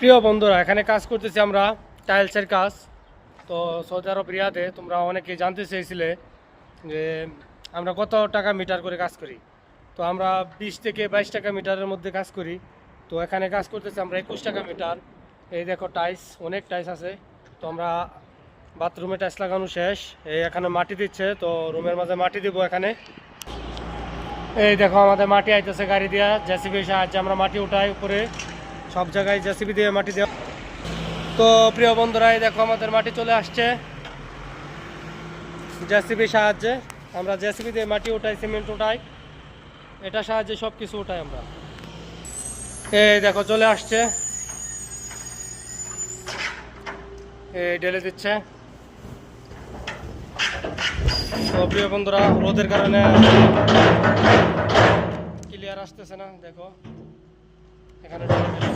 প্রিয় বন্ধুরা, এখানে কাজ করতেছি আমরা টাইলসের কাজ। তো সৌদি আরব রিয়াদে তোমরা অনেকে জানতে চেয়েছিলে যে আমরা কত টাকা মিটার করে কাজ করি। তো আমরা 20 থেকে 22 টাকা মিটারের মধ্যে কাজ করি। তো এখানে কাজ করতেছি আমরা 21 টাকা মিটার। এই দেখো টাইলস, অনেক টাইলস আছে। তো আমরা বাথরুমে টাইলস লাগানো শেষ, এই এখানে মাটি দিচ্ছে, তো রুমের মাঝে মাটি দিব এখানে। এই দেখো আমাদের মাটি আইতেছে গাড়ি দিয়া, জেসিবির সাহায্যে আমরা মাটি উঠাই উপরে, সব জায়গায় জেসিবি দিয়ে মাটি দেওয়া। তো প্রিয় বন্ধুরা, এই দেখো আমাদের মাটি চলে আসছে জেসিবির সাহায্যে। আমরা জেসিবি দিয়ে মাটি উঠাই, সিমেন্ট উঠাই, এটা সাহায্যে সব কিছু উঠাই আমরা। এই দেখো চলে আসছে, এই ঢেলে দিচ্ছে। তো প্রিয় বন্ধুরা, রোদের কারণে ক্লিয়ার আসতেছে না, দেখো এখানে ঢেলে দিল।